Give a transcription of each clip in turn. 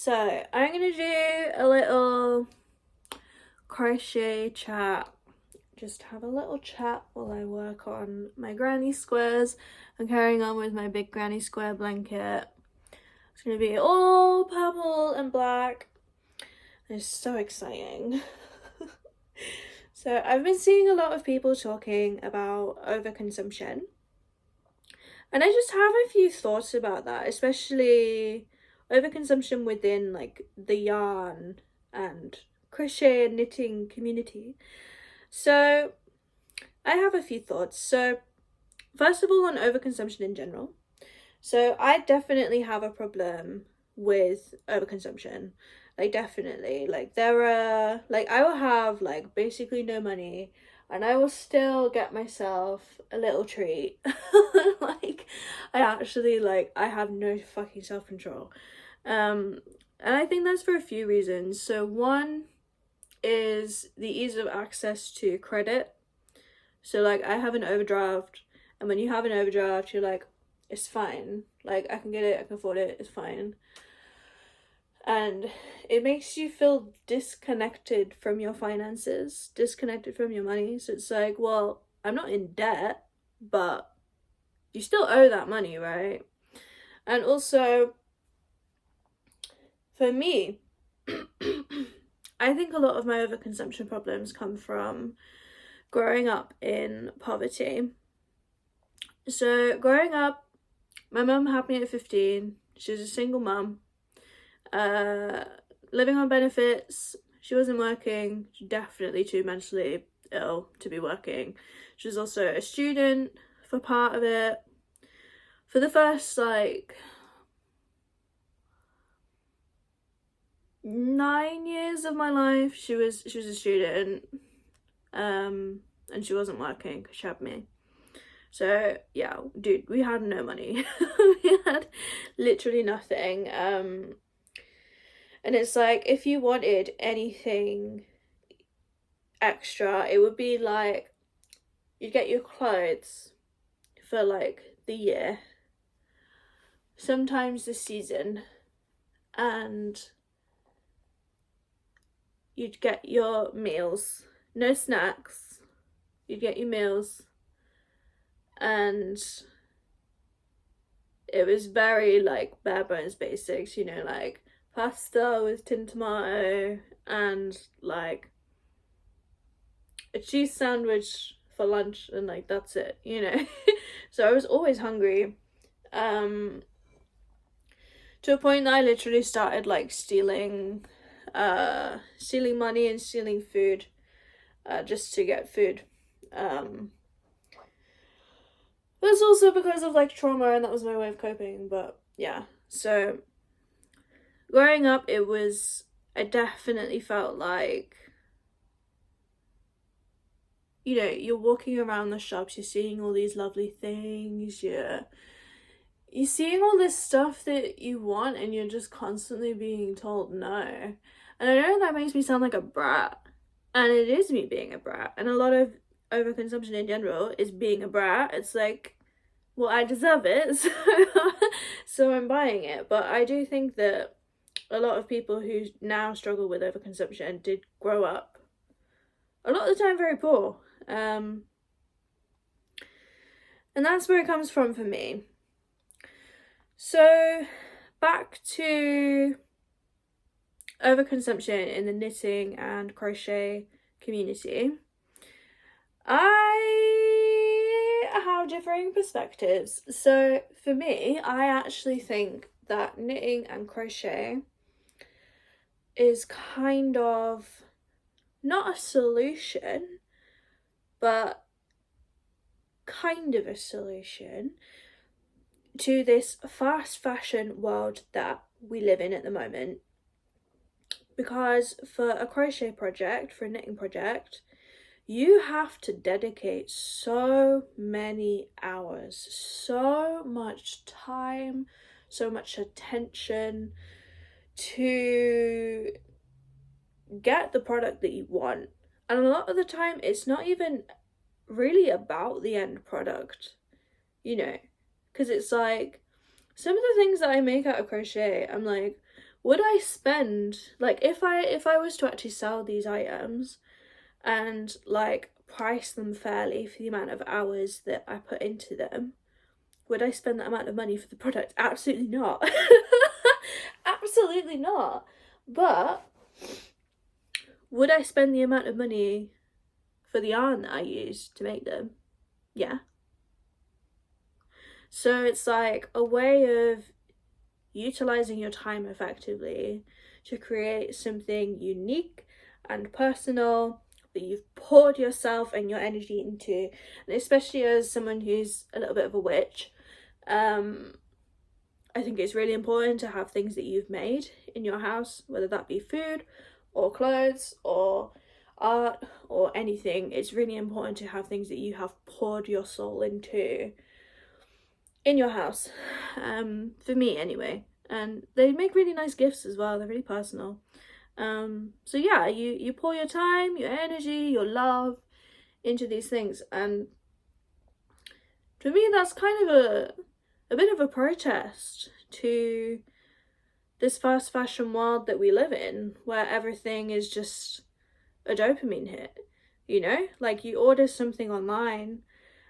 So I'm gonna do a little crochet chat. Just have a little chat while I work on my granny squares. I'm carrying on with my big granny square blanket. It's gonna be all purple and black. It's so exciting. So I've been seeing a lot of people talking about overconsumption. And I just have a few thoughts about that, especially overconsumption within like the yarn and crochet and knitting community. So I have a few thoughts. So first of all, on overconsumption in general. So I definitely have a problem with overconsumption. Like definitely. Like there are like I will have like basically no money and I will still get myself a little treat. Like I actually like I have no fucking self-control. And I think that's for a few reasons. So one is the ease of access to credit. So like I have an overdraft, and when you have an overdraft you're like, it's fine, like I can get it, I can afford it, it's fine. And it makes you feel disconnected from your finances, disconnected from your money. So it's like, well, I'm not in debt, but you still owe that money, right? And also, for me, I think a lot of my overconsumption problems come from growing up in poverty. So growing up, my mum had me at 15. She was a single mum, living on benefits. She wasn't working. She's definitely too mentally ill to be working. She was also a student for part of it. For the first like 9 years of my life, she was a student, and she wasn't working because she had me. So yeah, dude, we had no money. We had literally nothing. And it's like, if you wanted anything extra, it would be like you'd get your clothes for like the year, sometimes the season, and you'd get your meals, no snacks, you'd get your meals, and it was very like bare bones basics, you know, like pasta with tin tomato and like a cheese sandwich for lunch, and like that's it, you know. So I was always hungry, to a point that I literally started like stealing money and stealing food, just to get food. But it's also because of like trauma, and that was my way of coping. But yeah, so growing up, I definitely felt like, you know, you're walking around the shops, you're seeing all these lovely things, you're seeing all this stuff that you want, and you're just constantly being told no. And I know that makes me sound like a brat, and it is me being a brat, and a lot of overconsumption in general is being a brat. It's like, well, I deserve it, so I'm buying it. But I do think that a lot of people who now struggle with overconsumption did grow up a lot of the time very poor, and that's where it comes from for me. So back to overconsumption in the knitting and crochet community. I have differing perspectives. So for me, I actually think that knitting and crochet is kind of not a solution, but kind of a solution to this fast fashion world that we live in at the moment. Because for a crochet project, for a knitting project, you have to dedicate so many hours, so much time, so much attention to get the product that you want. And a lot of the time, it's not even really about the end product, you know, because it's like some of the things that I make out of crochet, I'm like, would I spend, like, if I was to actually sell these items and like price them fairly for the amount of hours that I put into them, would I spend that amount of money for the product? Absolutely not. Absolutely not. But would I spend the amount of money for the yarn that I use to make them? Yeah. So it's like a way of utilizing your time effectively to create something unique and personal that you've poured yourself and your energy into. And especially as someone who's a little bit of a witch, I think it's really important to have things that you've made in your house, whether that be food or clothes or art or anything. It's really important to have things that you have poured your soul into in your house, for me anyway. And they make really nice gifts as well. They're really personal. So yeah, you pour your time, your energy, your love into these things, and for me that's kind of a bit of a protest to this fast fashion world that we live in, where everything is just a dopamine hit, you know? Like, you order something online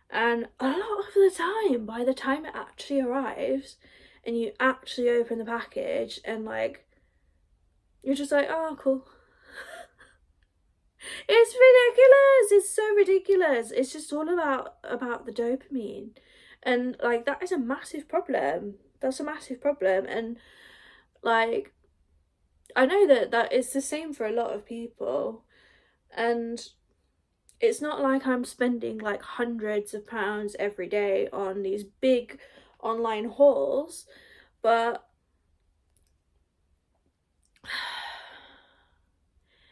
and a lot of the time, by the time it actually arrives and you actually open the package and like, you're just like, oh, cool. It's ridiculous. It's so ridiculous. It's just all about the dopamine. And like, that is a massive problem. That's a massive problem. And like, I know that it's the same for a lot of people. And it's not like I'm spending like hundreds of pounds every day on these big online hauls, but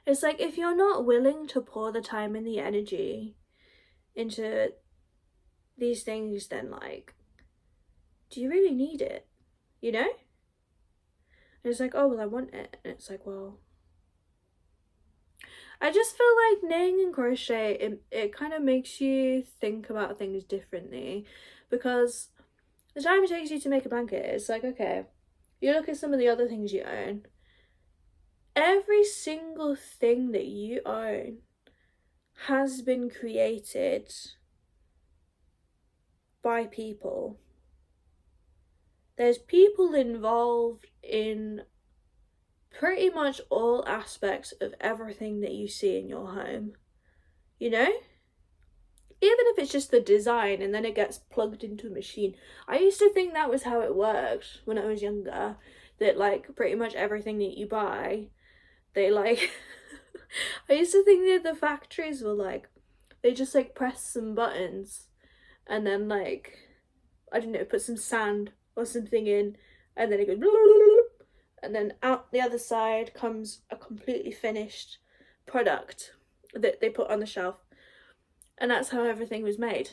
it's like, if you're not willing to pour the time and the energy into these things, then like, do you really need it? You know? And it's like, oh, well, I want it. And it's like, well, I just feel like knitting and crochet, it kind of makes you think about things differently, because the time it takes you to make a blanket, it's like, okay, you look at some of the other things you own. Every single thing that you own has been created by people. There's people involved in pretty much all aspects of everything that you see in your home, you know? Even if it's just the design and then it gets plugged into a machine. I used to think that was how it worked when I was younger, that like pretty much everything that you buy, they like I used to think that the factories were like, they just like press some buttons and then like, I don't know, put some sand or something in, and then it goes and then out the other side comes a completely finished product that they put on the shelf. And that's how everything was made.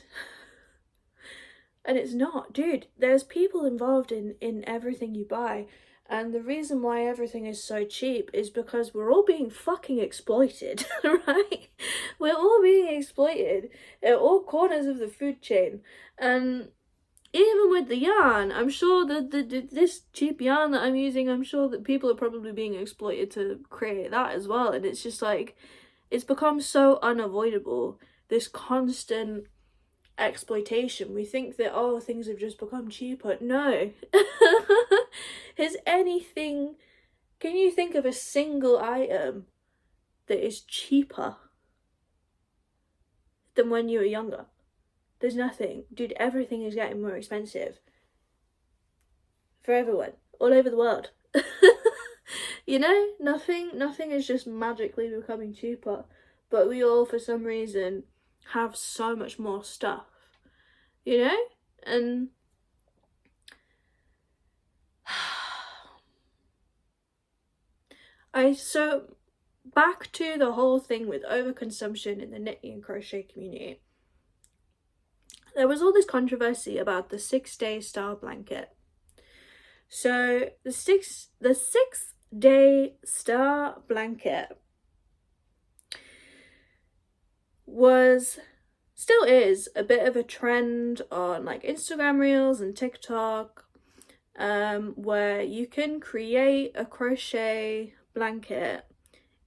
And it's not, dude. There's people involved in everything you buy. And the reason why everything is so cheap is because we're all being fucking exploited, right? We're all being exploited at all corners of the food chain. And even with the yarn, I'm sure that this cheap yarn that I'm using, I'm sure that people are probably being exploited to create that as well. And it's just like, it's become so unavoidable, this constant exploitation. We think that, oh, things have just become cheaper. No. Has anything, can you think of a single item that is cheaper than when you were younger? There's nothing. Dude, everything is getting more expensive. For everyone. All over the world. You know? Nothing is just magically becoming cheaper. But we all, for some reason, have so much more stuff. You know? And so back to the whole thing with overconsumption in the knitting and crochet community. There was all this controversy about the 6-day star blanket. So the 6-day star blanket still is a bit of a trend on like Instagram Reels and TikTok. where you can create a crochet blanket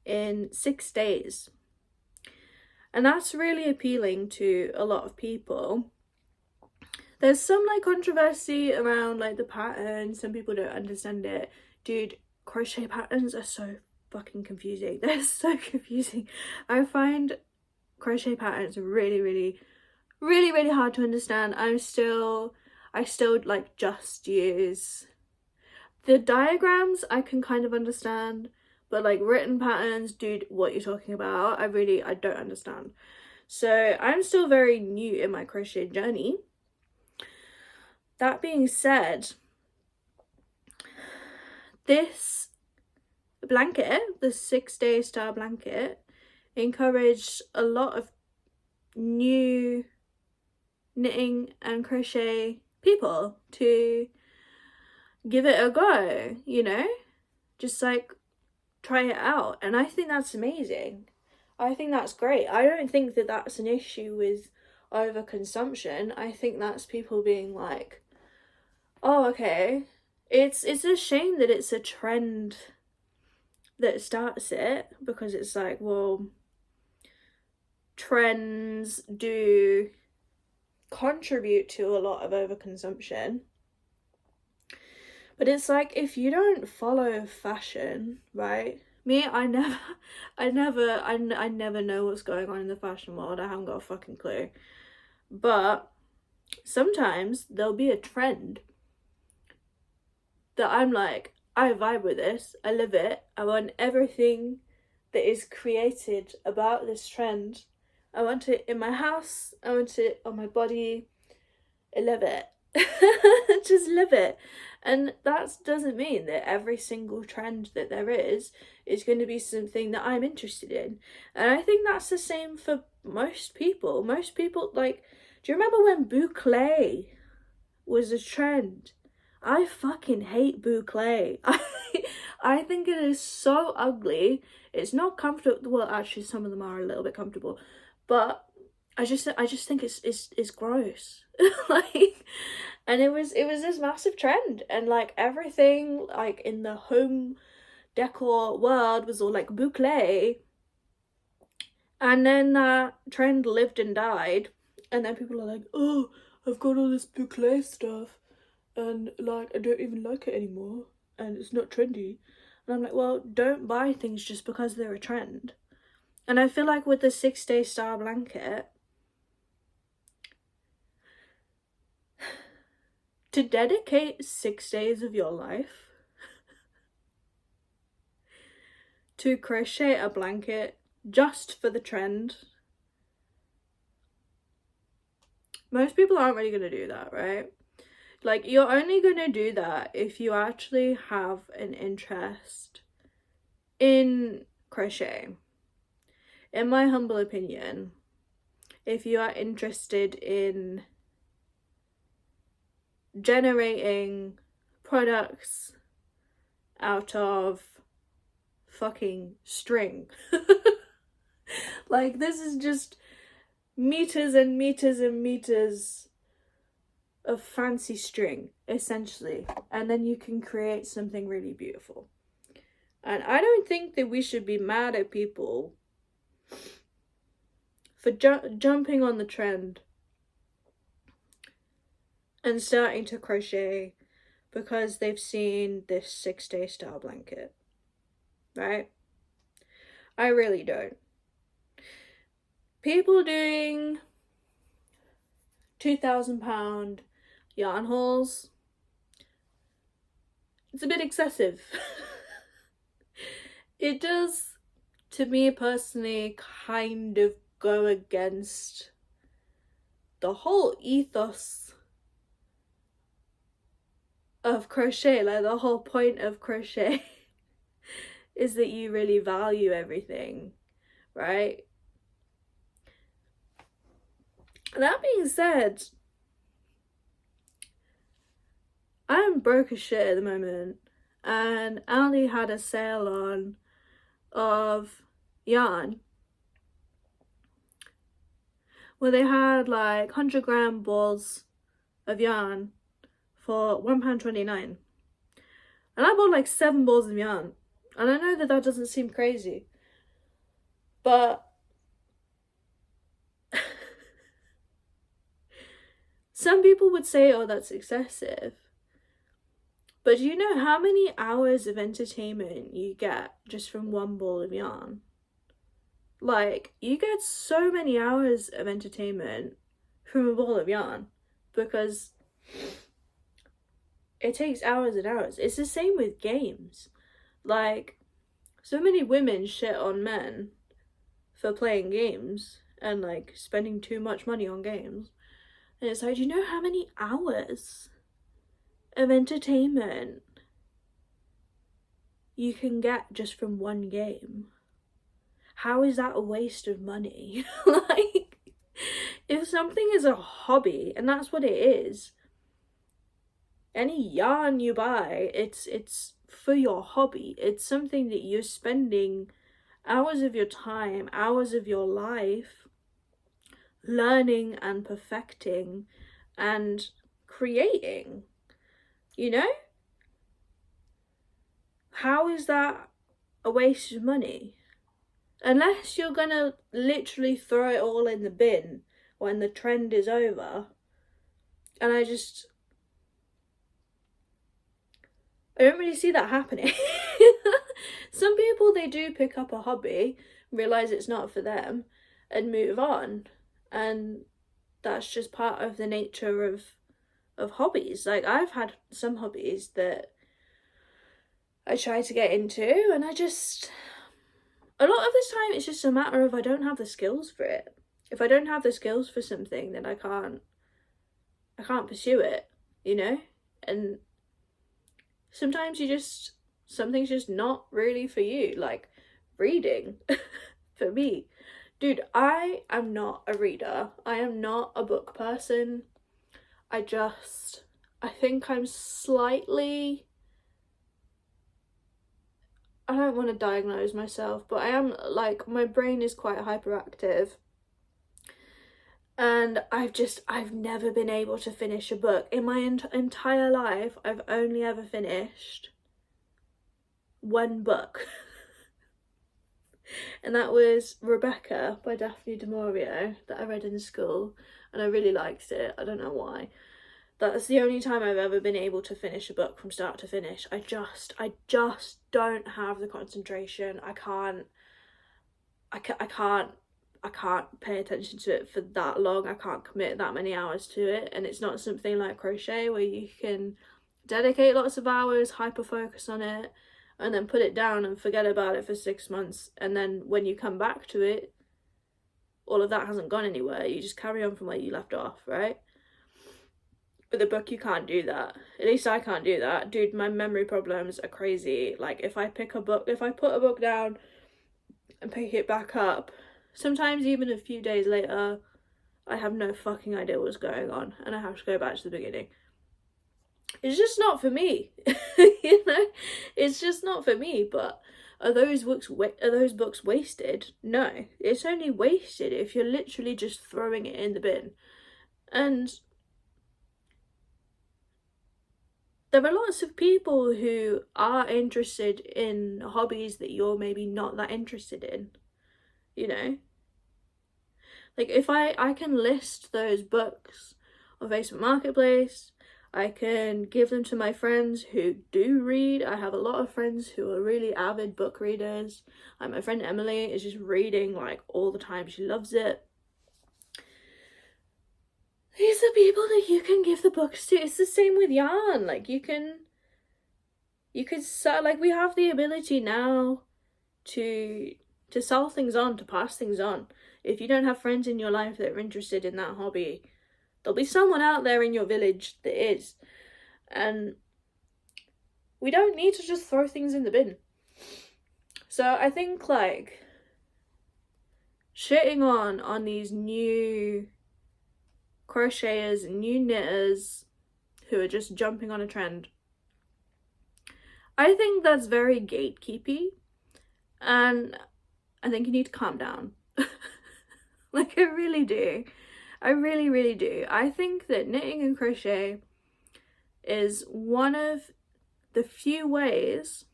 in 6 days. And that's really appealing to a lot of people. There's some like controversy around like the pattern. Some people don't understand it. Dude, crochet patterns are so fucking confusing. They're so confusing. I find crochet patterns really hard to understand. I still like just use the diagrams. I can kind of understand, but like written patterns, dude, what you're talking about, I don't understand. So I'm still very new in my crochet journey. That being said, this blanket, the 6-day star blanket, encouraged a lot of new knitting and crochet people to give it a go, you know, just like try it out. And I think that's amazing. I think that's great. I don't think that that's an issue with overconsumption. I think that's people being like, oh, okay. It's a shame that it's a trend that starts it, because it's like, well, trends do contribute to a lot of overconsumption. But it's like, if you don't follow fashion, right? Me, I never know what's going on in the fashion world. I haven't got a fucking clue. But sometimes there'll be a trend that I'm like, I vibe with this, I live it, I want everything that is created about this trend. I want it in my house, I want it on my body. I love it. Just live it. And that doesn't mean that every single trend that there is going to be something that I'm interested in. And I think that's the same for most people. Most people, like, do you remember when boucle was a trend? I fucking hate boucle. I think it is so ugly. It's not comfortable. Well, actually, some of them are a little bit comfortable, but I just think it's gross. Like, and it was this massive trend, and like everything like in the home decor world was all like boucle, and then that trend lived and died, and then people are like, oh, I've got all this boucle stuff, and like I don't even like it anymore, and it's not trendy. And I'm like, well, don't buy things just because they're a trend. And I feel like with the 6-day star blanket, to dedicate 6 days of your life to crochet a blanket just for the trend, most people aren't really going to do that, right? Like, you're only going to do that if you actually have an interest in crochet. In my humble opinion, if you are interested in generating products out of fucking string, like, this is just meters and meters and meters of fancy string, essentially, and then you can create something really beautiful. And I don't think that we should be mad at people for jumping on the trend and starting to crochet because they've seen this 6-day star blanket, right? I really don't. People doing £2,000 yarn hauls, it's a bit excessive. It does, to me personally, kind of go against the whole ethos of crochet. Like, the whole point of crochet is that you really value everything, right? That being said, I'm broke as shit at the moment, and Ali had a sale on of yarn where they had like 100-gram balls of yarn for £1.29. And I bought like 7 balls of yarn. And I know that that doesn't seem crazy, but some people would say, oh, that's excessive. But do you know how many hours of entertainment you get just from 1 ball of yarn? Like, you get so many hours of entertainment from a ball of yarn because it takes hours and hours. It's the same with games. Like, so many women shit on men for playing games and like spending too much money on games. And it's like, do you know how many hours of entertainment you can get just from one game? How is that a waste of money? Like, if something is a hobby, and that's what it is, any yarn you buy, it's for your hobby. It's something that you're spending hours of your time, hours of your life learning and perfecting and creating, you know? How is that a waste of money? Unless you're gonna literally throw it all in the bin when the trend is over. And I don't really see that happening. Some people, they do pick up a hobby, realise it's not for them, and move on. And that's just part of the nature of hobbies. Like, I've had some hobbies that I try to get into, and a lot of this time it's just a matter of I don't have the skills for it. If I don't have the skills for something, then I can't pursue it, you know? And sometimes something's just not really for you. Like reading, for me. Dude, I am not a reader. I am not a book person. I think I'm slightly, I don't want to diagnose myself, but I am, like, my brain is quite hyperactive. And I've never been able to finish a book. In my entire life, I've only ever finished 1 book. And that was Rebecca by Daphne du Maurier that I read in school. And I really liked it. I don't know why. That's the only time I've ever been able to finish a book from start to finish. I just don't have the concentration. I can't pay attention to it for that long. I can't commit that many hours to it. And it's not something like crochet where you can dedicate lots of hours, hyper focus on it, and then put it down and forget about it for 6 months. And then when you come back to it, all of that hasn't gone anywhere. You just carry on from where you left off, right? With a book, you can't do that. At least I can't do that. Dude, my memory problems are crazy. Like, if I put a book down and pick it back up, sometimes even a few days later, I have no fucking idea what's going on, and I have to go back to the beginning. It's just not for me. You know? It's just not for me. But are those books wasted? No. It's only wasted if you're literally just throwing it in the bin. And there are lots of people who are interested in hobbies that you're maybe not that interested in, you know? Like, if I can list those books on Facebook Marketplace, I can give them to my friends who do read. I have a lot of friends who are really avid book readers. Like, my friend Emily is just reading, like, all the time. She loves it. These are people that you can give the books to. It's the same with yarn. Like, you could sell, like, we have the ability now to sell things on, to pass things on. If you don't have friends in your life that are interested in that hobby, there'll be someone out there in your village that is. And we don't need to just throw things in the bin. So I think, like, shitting on these new crocheters and new knitters who are just jumping on a trend, I think that's very gatekeepy, and I think you need to calm down. Like, I really do. I really, really do. I think that knitting and crochet is one of the few ways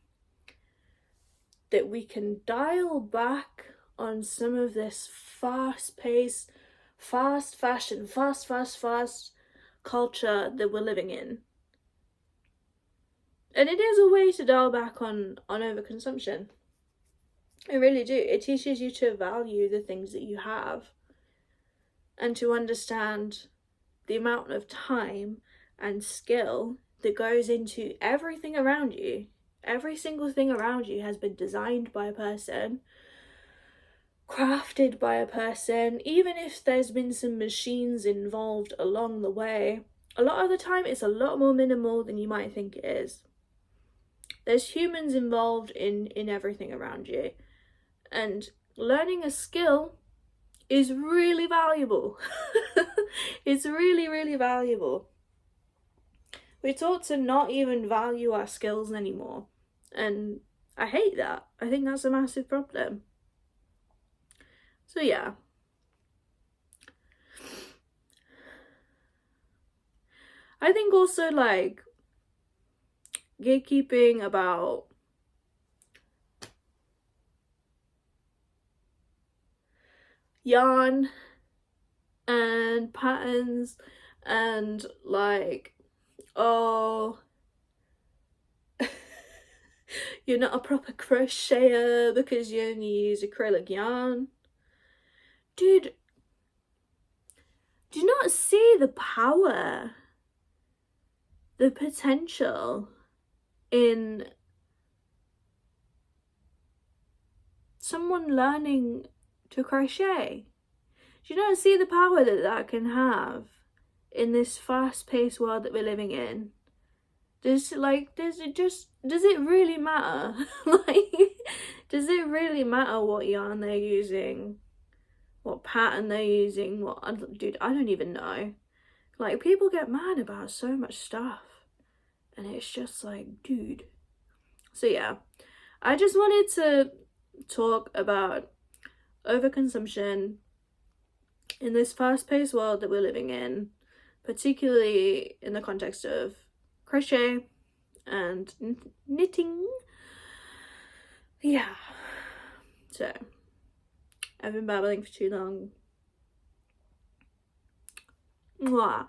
that we can dial back on some of this fast-paced, fast fashion, fast culture that we're living in. And it is a way to dial back on overconsumption. I really do. It teaches you to value the things that you have and to understand the amount of time and skill that goes into everything around you. Every single thing around you has been designed by a person, crafted by a person, even if there's been some machines involved along the way. A lot of the time it's a lot more minimal than you might think it is. There's humans involved in everything around you. And learning a skill is really valuable. It's really, really valuable. We're taught to not even value our skills anymore. And I hate that. I think that's a massive problem. So yeah. I think also like gatekeeping about yarn and patterns and like, oh, you're not a proper crocheter because you only use acrylic yarn. Dude, do you not see the power, the potential in someone learning to crochet? Do you not see the power that that can have in this fast-paced world that we're living in? Does it really matter? Like, does it really matter what yarn they're using, what pattern they're using, dude, I don't even know. Like, people get mad about so much stuff, and it's just like, dude. So yeah, I just wanted to talk about overconsumption in this fast-paced world that we're living in, particularly in the context of crochet and knitting. Yeah, so I've been babbling for too long. Mwah.